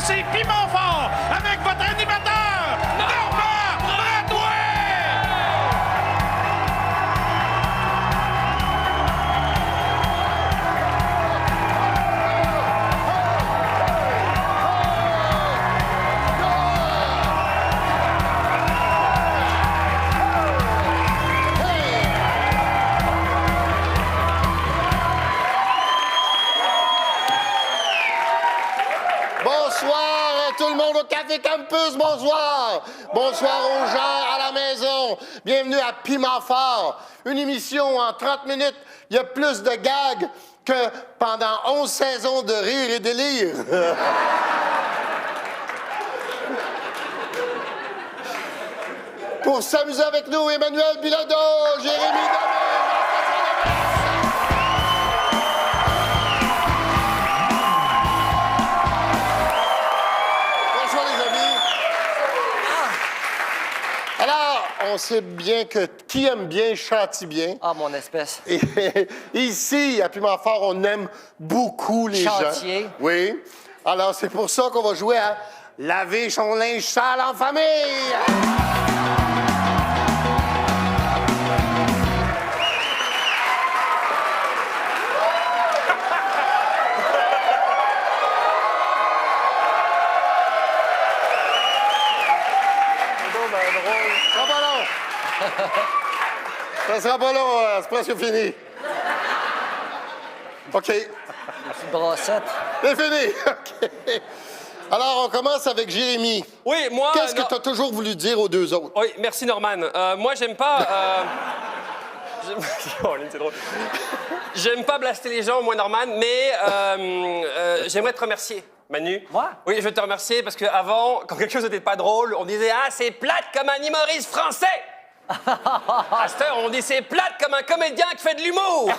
c'est Piment Fort avec votre animateur, Normand Bradouin! Bonsoir tout le monde au Café Campus, bonsoir! Bonsoir aux gens à la maison. Bienvenue à Piment Fort, une émission en 30 minutes. Il y a plus de gags que pendant 11 saisons de rire et délire. Pour s'amuser avec nous, Emmanuel Bilodeau, Jérémy Demé. Alors, on sait bien que qui aime bien châtie bien. Ah, mon espèce. Et ici, à Piment Fort, on aime beaucoup les gens. Chantier. Oui. Alors, c'est pour ça qu'on va jouer à laver son linge sale en famille. Ça sera pas long, c'est presque fini. OK. Petite brossette. C'est fini. OK. Alors, on commence avec Jérémy. Oui, moi... Qu'est-ce que tu as toujours voulu dire aux deux autres? Oui, merci Norman. Moi, j'aime pas... Oh, c'est drôle. J'aime pas blaster les gens, moi, Norman, mais j'aimerais te remercier, Manu. Moi? Oui, je veux te remercier parce qu'avant, quand quelque chose n'était pas drôle, on disait « Ah, c'est plate comme un humoriste français !» À cette heure, on dit « C'est plate comme un comédien qui fait de l'humour !»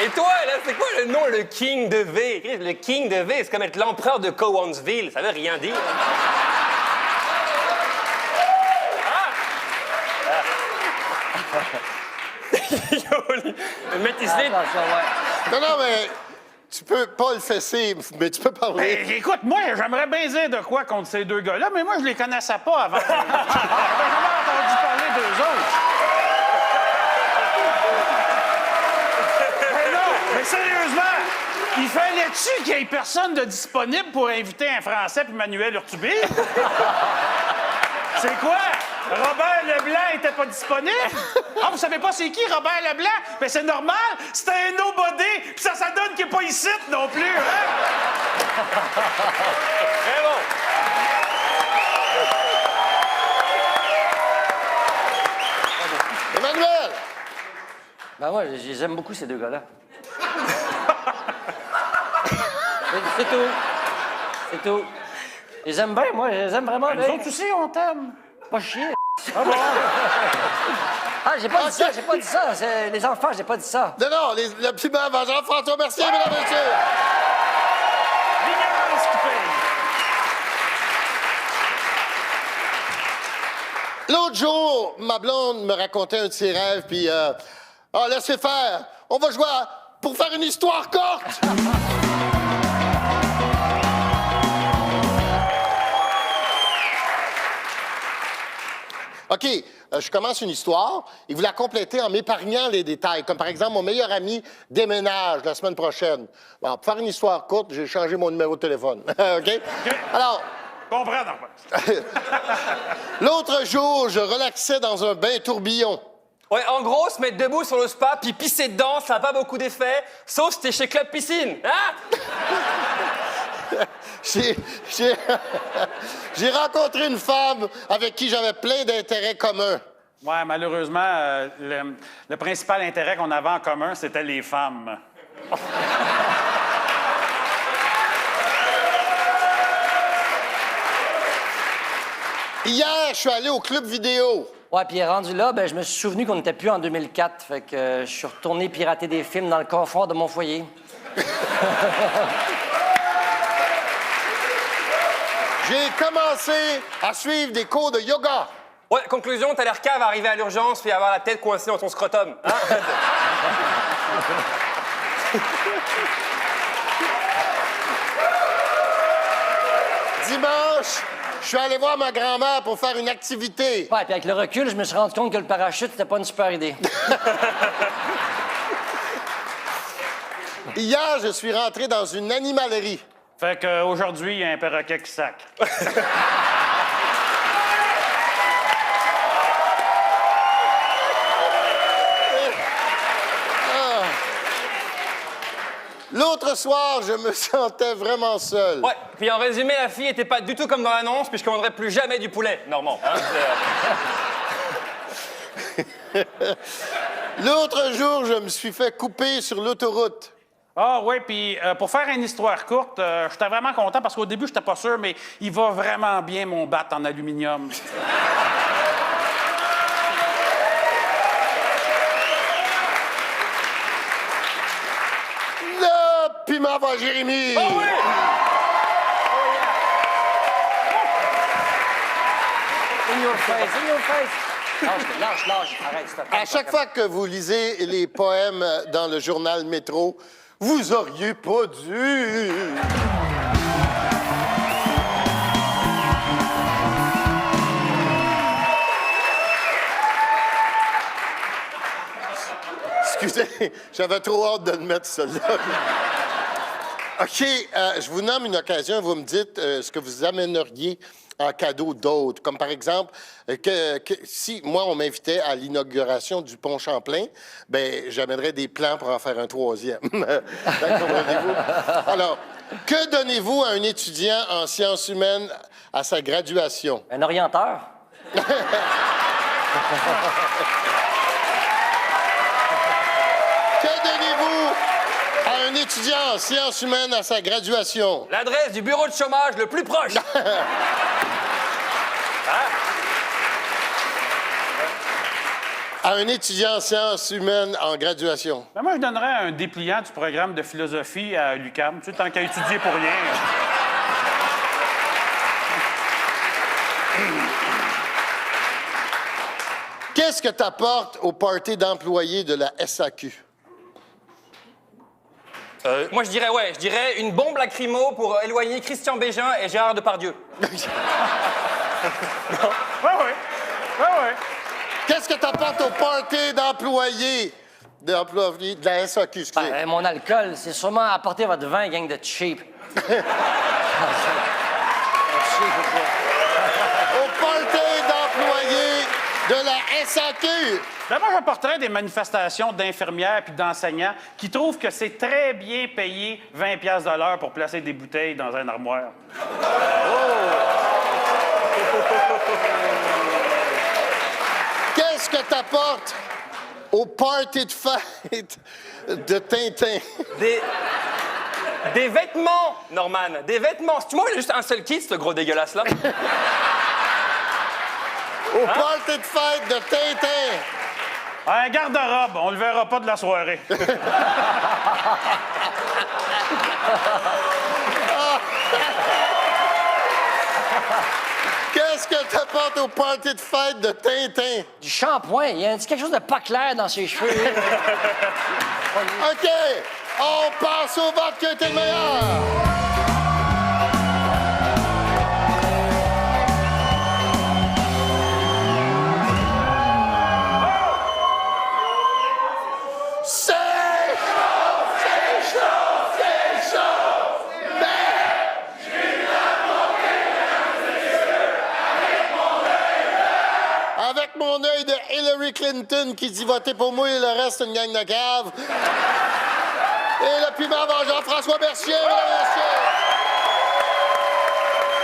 Et toi, là, c'est quoi le nom, le King de V? Le King de V, c'est comme être l'empereur de Cowansville. Ça veut rien dire. Le métisserie. Attention, ouais. Non, mais tu peux pas le fesser, mais tu peux parler. Ben, écoute, moi, j'aimerais bien dire de quoi contre ces deux gars-là, mais moi, je les connaissais pas avant. J'avais jamais entendu parler d'eux autres. Mais non, mais sérieusement, il fallait-tu qu'il y ait personne de disponible pour inviter un Français puis Manuel Urtubis? C'est quoi? Robert Leblanc était pas disponible? Ah, vous savez pas c'est qui, Robert Leblanc? Ben c'est normal, c'est un nobody, pis ça donne qu'il est pas ici non plus, hein? Très bon. Emmanuel! Ben moi, j'aime beaucoup ces deux gars-là. C'est tout. C'est tout. Je les aime bien, moi. Je les aime vraiment Nous bien. autres aussi, on t'aime. Pas chier. Ah bon? Ah, j'ai pas dit ça, j'ai pas dit ça. C'est les enfants, j'ai pas dit ça. Non, non, le petit bain avant Jean-François Mercier, mesdames et messieurs. L'ignorance qui paye. L'autre jour, ma blonde me racontait un de ses rêves, puis laissez faire. On va jouer pour faire une histoire courte. OK, je commence une histoire et vous la complétez en m'épargnant les détails. Comme par exemple, mon meilleur ami déménage la semaine prochaine. Bon, pour faire une histoire courte, j'ai changé mon numéro de téléphone. OK? Alors, Comprends, Norman. l'autre jour, je relaxais dans un bain tourbillon. Ouais, en gros, se mettre debout sur le spa puis pisser dedans, ça n'a pas beaucoup d'effet, sauf si t'es chez Club Piscine, hein? J'ai rencontré une femme avec qui j'avais plein d'intérêts communs. Ouais, malheureusement, le principal intérêt qu'on avait en commun, c'était les femmes. Hier, je suis allé au club vidéo. Ouais, puis rendu là, ben, je me suis souvenu qu'on n'était plus en 2004. Fait que je suis retourné pirater des films dans le confort de mon foyer. J'ai commencé à suivre des cours de yoga. Ouais, conclusion, t'as l'air cave à arriver à l'urgence puis avoir la tête coincée dans ton scrotum. Hein? Dimanche, je suis allé voir ma grand-mère pour faire une activité. Ouais, puis avec le recul, je me suis rendu compte que le parachute, c'était pas une super idée. Hier, je suis rentré dans une animalerie. Fait qu'aujourd'hui, il y a un perroquet qui sac. L'autre soir, je me sentais vraiment seul. Ouais, puis en résumé, la fille était pas du tout comme dans l'annonce, puis je commanderais plus jamais du poulet, Normand. Hein, L'autre jour, je me suis fait couper sur l'autoroute. Ah oui, puis pour faire une histoire courte, j'étais vraiment content parce qu'au début, j'étais pas sûr, mais il va vraiment bien mon bat en aluminium. Le piment va Jérémy. Oh oui! In your face, in your face. Lâche, arrête, stop. À chaque fois que vous lisez les poèmes dans le journal Métro, vous auriez pas dû. Excusez, j'avais trop hâte de le mettre, celui-là. OK, je vous nomme une occasion, vous me dites ce que vous amèneriez en cadeau d'autres. Comme par exemple, si moi, on m'invitait à l'inauguration du pont Champlain, ben j'amènerais des plans pour en faire un troisième. Comprenez-vous? Alors, que donnez-vous à un étudiant en sciences humaines à sa graduation? Un orienteur? Que donnez-vous à un étudiant en sciences humaines à sa graduation? L'adresse du bureau de chômage le plus proche. À un étudiant en sciences humaines en graduation. Ben moi, je donnerais un dépliant du programme de philosophie à l'UQAM, tu sais, tant qu'à étudier pour rien. Qu'est-ce que t'apportes au party d'employés de la SAQ? Moi, je dirais une bombe lacrymo pour éloigner Christian Bégin et Gérard Depardieu. Ouais, ouais. Ouais, ouais. Qu'est-ce que t'apportes au party d'employés de la SAQ? Excusez. Ben, mon alcool, c'est sûrement apporter votre vin, gang de cheap. Au party d'employés de la SAQ! Ben moi, j'apporterais des manifestations d'infirmières puis d'enseignants qui trouvent que c'est très bien payé 20$ de l'heure pour placer des bouteilles dans un armoire. Qu'est-ce que t'apportes au party de fête de Tintin? Des vêtements, Norman, des vêtements. Si tu m'envoies juste un seul kit, ce gros dégueulasse-là. Au party de fête de Tintin! Un garde-robe, on le verra pas de la soirée. Qu'est-ce que t'apportes au party de fête de Tintin? Du shampoing, il y a quelque chose de pas clair dans ses cheveux. OK, on passe au vote qui a été le meilleur. Avec mon œil de Hillary Clinton qui dit voter pour moi et le reste, une gang de caves. Et le piment va Jean-François Bercier, mesdames et messieurs.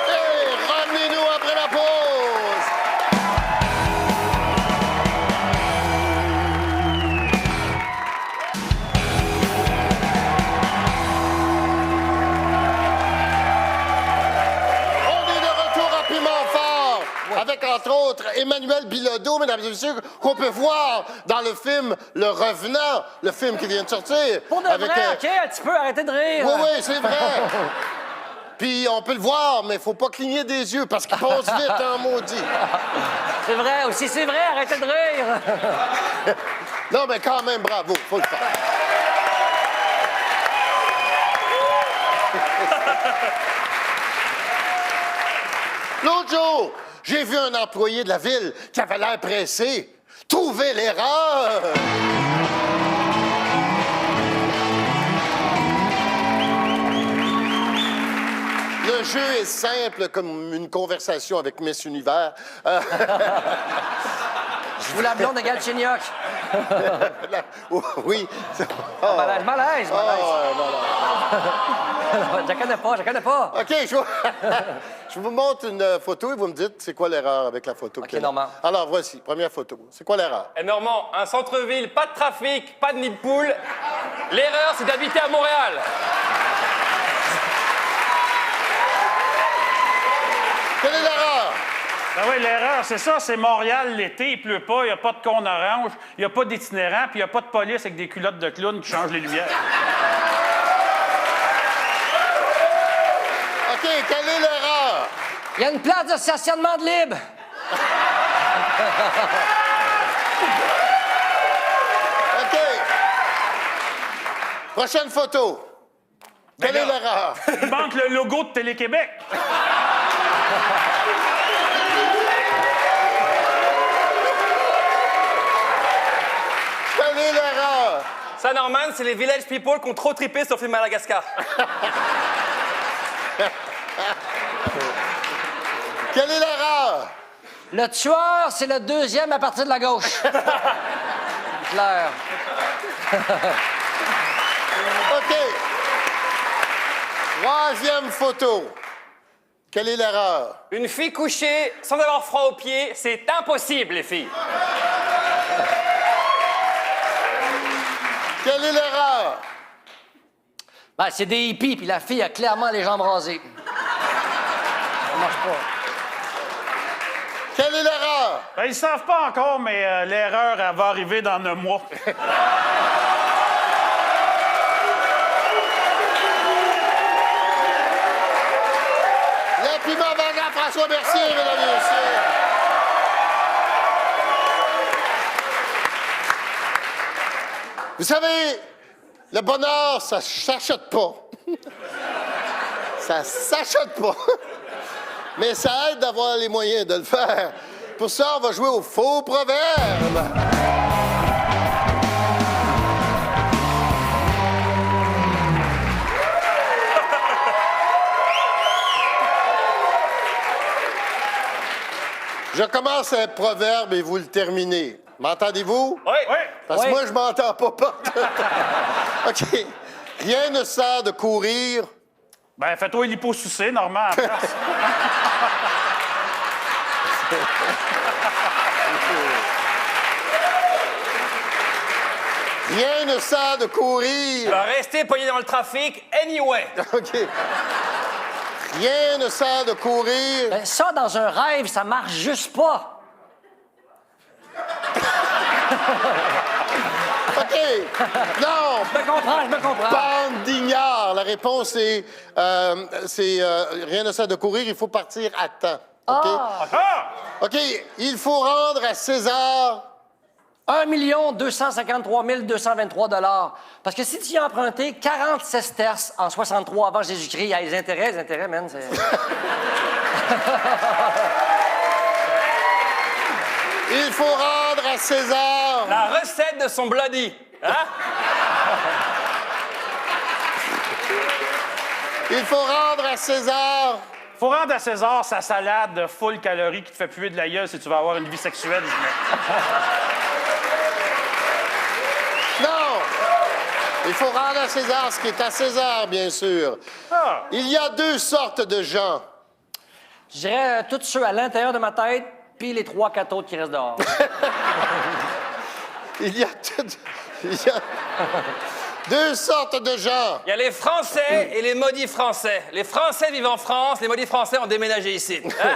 Et ramenez-nous après la pause. On est de retour à Piment Fort. Avec, entre autres, Emmanuel Bilodeau, mesdames et messieurs, qu'on peut voir dans le film Le Revenant, le film qui vient de sortir. Pour de vrai, OK, tu peux arrêter de rire. Oui, oui, c'est vrai. Puis on peut le voir, mais faut pas cligner des yeux parce qu'il passe vite en maudit. C'est vrai, aussi, c'est vrai, arrêtez de rire. Non, mais quand même, bravo, faut le faire. L'autre jour, j'ai vu un employé de la ville qui avait l'air pressé. Trouvez l'erreur! Le jeu est simple comme une conversation avec Miss Univers. Je vous la blonde de Galchenyuk. Oui. Malaise, malaise. Je connais pas. OK, je vous montre une photo et vous me dites c'est quoi l'erreur avec la photo. OK, Normand. Alors, voici, première photo. C'est quoi l'erreur? Eh, Normand, un centre-ville, pas de trafic, pas de nid de poule. L'erreur, c'est d'habiter à Montréal. Quelle est l'erreur? Ben oui, l'erreur, c'est ça, c'est Montréal l'été, il pleut pas, il n'y a pas de cône orange, il n'y a pas d'itinérant, puis il n'y a pas de police avec des culottes de clown qui changent les lumières. OK, quelle est l'erreur? Il y a une place de stationnement de libre. OK. Prochaine photo. Quelle est l'erreur? Il manque le logo de Télé-Québec. Quelle est l'erreur? Ça, Norman, c'est les village people qui ont trop trippé sur le film Madagascar. Quelle est l'erreur? Le tueur, c'est le deuxième à partir de la gauche. Claire. OK. Troisième photo. Quelle est l'erreur? Une fille couchée sans avoir froid aux pieds, c'est impossible, les filles. Quelle est l'erreur? Ben, c'est des hippies, puis la fille a clairement les jambes rasées. Ça marche pas. Quelle est l'erreur? Ben, ils savent pas encore, mais l'erreur, elle va arriver dans 9 mois. Le piment vagant François Mercier, mesdames et messieurs. Vous savez, le bonheur, ça s'achète pas. Ça s'achète pas. Mais ça aide d'avoir les moyens de le faire. Pour ça, on va jouer au faux proverbe. Je commence un proverbe et vous le terminez. M'entendez-vous? Oui. Oui. Parce que Oui. moi, je m'entends pas. OK. Rien ne sert de courir. Ben, fais-toi l'hyposucé, Normand, à la place. Rien ne sert de courir. Va rester pogné dans le trafic anyway. OK. Rien ne sert de courir. Ben, ça, dans un rêve, ça marche juste pas. OK. Non. Je me comprends. Bande d'ignards. La réponse est, rien ne sert de courir, il faut partir à temps. OK? Ah! OK. Il faut rendre à César. 1 253 223 $. Parce que si tu y as emprunté 40 sesterces en 63 avant Jésus-Christ, il y a les intérêts, man, c'est... Il faut rendre à César. La recette de son bloody. Hein? Il faut rendre à César. Faut rendre à César sa salade full calories qui te fait puer de la gueule si tu veux avoir une vie sexuelle. Non. Il faut rendre à César ce qui est à César, bien sûr. Ah! Il y a deux sortes de gens. Je dirais tous ceux à l'intérieur de ma tête, puis les 3-4 autres qui restent dehors. Il y a deux sortes de gens. Il y a les Français et les maudits Français. Les Français vivent en France, les maudits Français ont déménagé ici. Hein?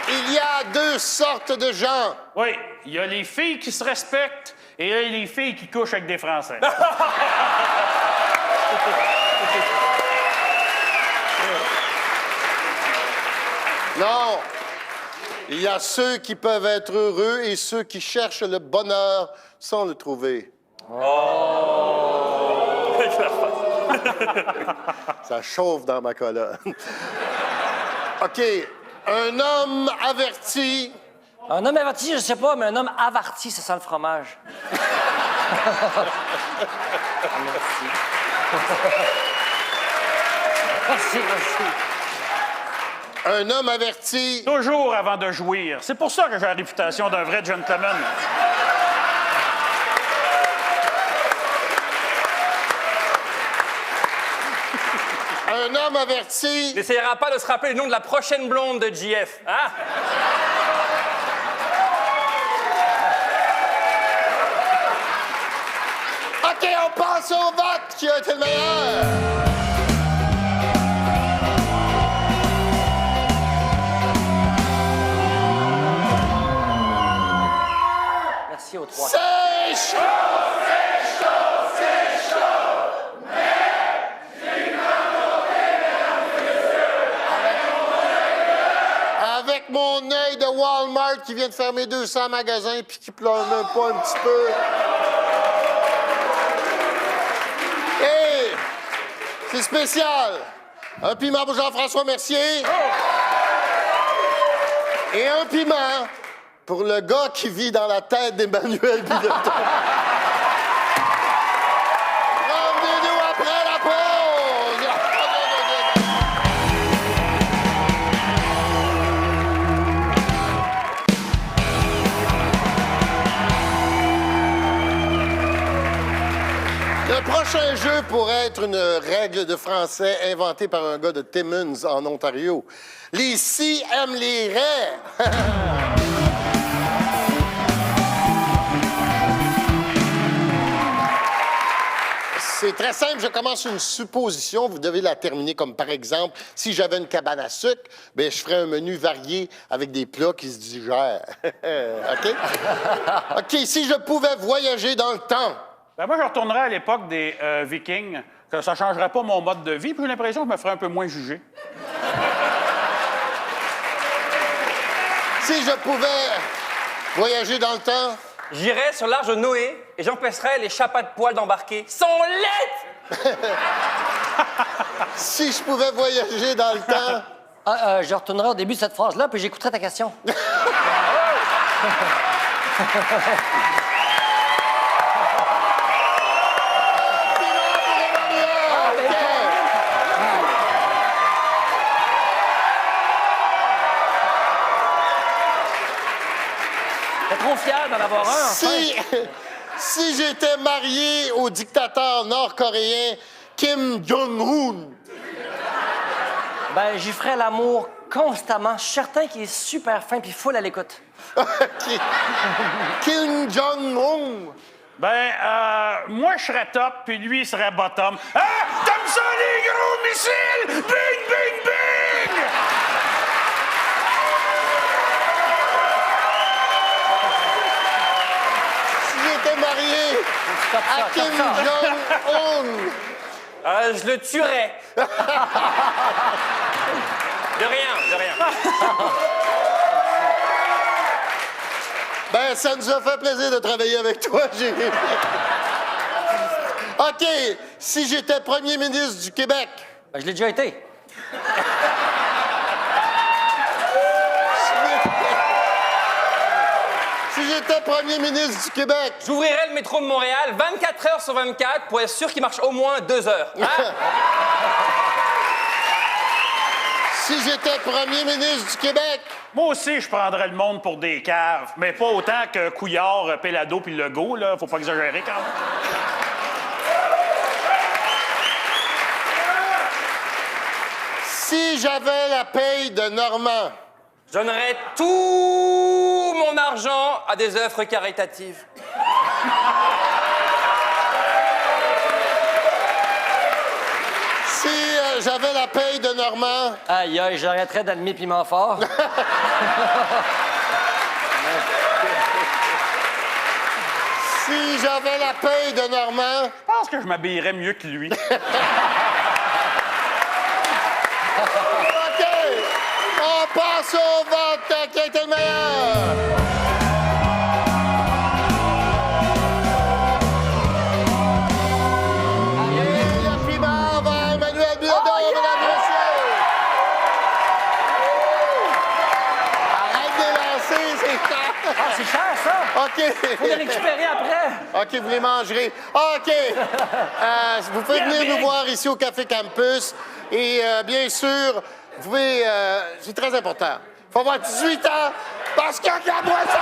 Il y a deux sortes de gens. Oui, il y a les filles qui se respectent et il y a les filles qui couchent avec des Français. Non. Il y a ceux qui peuvent être heureux et ceux qui cherchent le bonheur sans le trouver. Ça chauffe dans ma colonne. OK. Un homme averti. Un homme averti, je sais pas, mais un homme avarti, ça sent le fromage. Merci. Merci. Un homme averti. Toujours avant de jouir. C'est pour ça que j'ai la réputation d'un vrai gentleman. Un homme averti. N'essayera pas de se rappeler le nom de la prochaine blonde de JF. Ah! OK, on passe au vote. Qui a été le meilleur? Merci aux trois. C'est chaud! Avec mon œil de Walmart qui vient de fermer 200 magasins puis qui pleure même pas un petit peu. Hey! C'est spécial! Un piment pour Jean-François Mercier. Et un piment pour le gars qui vit dans la tête d'Emmanuel Bilodeau. Revenez-nous après la pause! Le prochain jeu pourrait être une règle de français inventée par un gars de Timmins, en Ontario. Les si aiment les raies. C'est très simple, je commence une supposition, vous devez la terminer comme par exemple, si j'avais une cabane à sucre, bien, je ferais un menu varié avec des plats qui se digèrent. OK? OK, si je pouvais voyager dans le temps. Ben moi, je retournerais à l'époque des Vikings, que ça ne changerait pas mon mode de vie, puis j'ai l'impression que je me ferais un peu moins juger. Si je pouvais voyager dans le temps. J'irais sur l'arche de Noé et j'empêcherais les chapas de poils d'embarquer. Sont laides! Si je pouvais voyager dans le temps. Je retournerai au début de cette phrase-là, puis j'écouterai ta question. T'es trop fier d'en avoir un, enfin. Si j'étais marié au dictateur nord-coréen Kim Jong-un. Ben, j'y ferais l'amour constamment. Je suis certain qu'il est super fin puis full à l'écoute. Kim Jong-un. Ben, moi, je serais top, puis lui, il serait bottom. Ah! T'aimes ça, les gros missiles? Bing, bing, bing! Si j'étais marié Stop à ça, Kim stop ça. Jong-un. Je le tuerais. De rien, de rien. Ben, ça nous a fait plaisir de travailler avec toi, Jérémy. OK, si j'étais premier ministre du Québec. Ben, je l'ai déjà été. Si j'étais premier ministre du Québec. J'ouvrirais le métro de Montréal 24 heures sur 24 pour être sûr qu'il marche au moins 2 heures. Hein? Si j'étais premier ministre du Québec. Moi aussi, je prendrais le monde pour des caves, mais pas autant que Couillard, Pellado puis Legault, là. Faut pas exagérer quand même. Si j'avais la paye de Normand. Je donnerais tout mon argent à des œuvres caritatives. Si j'avais la paye de Normand. Aïe, aïe, j'arrêterais d'allumer piment fort. Si j'avais la paye de Normand, Je pense que je m'habillerais mieux que lui. OK! On passe au vote. Qui était le meilleur? Et le piment va à Emmanuel Bilodeau, mesdames et messieurs. Arrête de lancer, c'est cher. Ah, c'est cher, ça! OK. Faut les récupérer après! OK, vous les mangerez. OK. Vous pouvez venir nous voir ici au Café Campus. Et bien sûr, vous pouvez... c'est très important. Il faut avoir 18 ans parce qu'il y a de la boisson!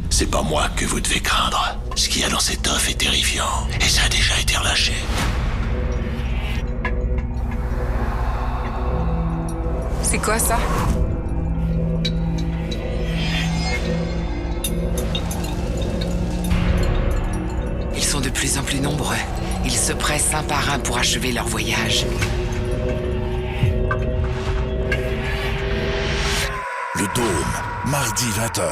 C'est pas moi que vous devez craindre. Ce qu'il y a dans cette offre est terrifiant. Et ça a déjà été relâché. C'est quoi ça? Ils sont de plus en plus nombreux. Ils se pressent un par un pour achever leur voyage. Le Dôme, mardi 20h.